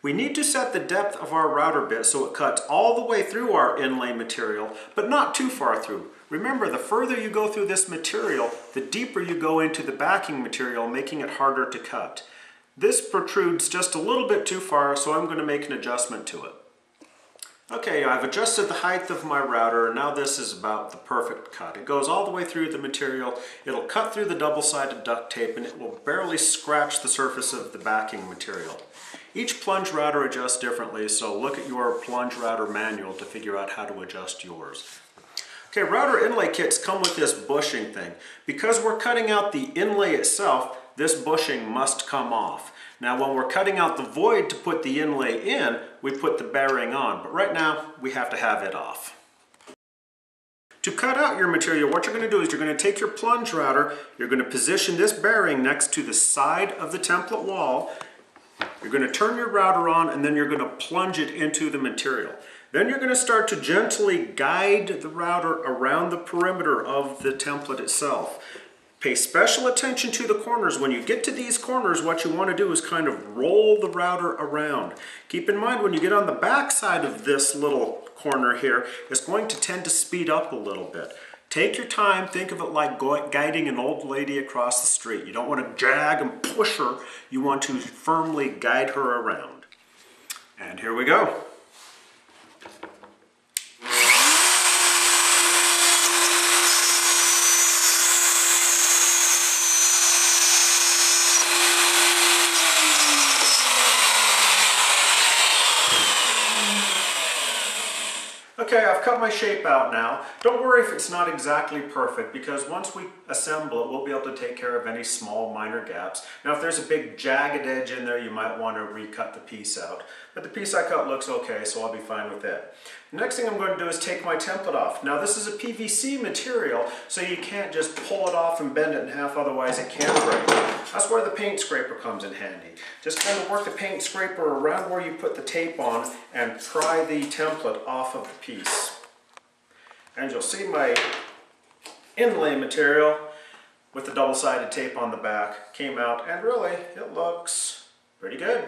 We need to set the depth of our router bit so it cuts all the way through our inlay material, but not too far through. Remember, the further you go through this material, the deeper you go into the backing material, making it harder to cut. This protrudes just a little bit too far, so I'm going to make an adjustment to it. Okay, I've adjusted the height of my router, and now this is about the perfect cut. It goes all the way through the material, it'll cut through the double-sided duct tape, and it will barely scratch the surface of the backing material. Each plunge router adjusts differently, so look at your plunge router manual to figure out how to adjust yours. Okay, router inlay kits come with this bushing thing. Because we're cutting out the inlay itself, this bushing must come off. Now when we're cutting out the void to put the inlay in, we put the bearing on, but right now we have to have it off. To cut out your material, what you're going to do is you're going to take your plunge router, you're going to position this bearing next to the side of the template wall, you're going to turn your router on, and then you're going to plunge it into the material. Then you're going to start to gently guide the router around the perimeter of the template itself. Pay special attention to the corners. When you get to these corners, what you want to do is kind of roll the router around. Keep in mind, when you get on the back side of this little corner here, it's going to tend to speed up a little bit. Take your time, think of it like guiding an old lady across the street. You don't want to drag and push her, you want to firmly guide her around. And here we go. Okay, I've cut my shape out now. Don't worry if it's not exactly perfect, because once we assemble it, we'll be able to take care of any small minor gaps. Now if there's a big jagged edge in there, you might want to recut the piece out. But the piece I cut looks okay, so I'll be fine with it. The next thing I'm going to do is take my template off. Now this is a PVC material, so you can't just pull it off and bend it in half, otherwise it can break. That's where the paint scraper comes in handy. Just kind of work the paint scraper around where you put the tape on and pry the template off of the piece. And you'll see my inlay material with the double-sided tape on the back came out, and really it looks pretty good.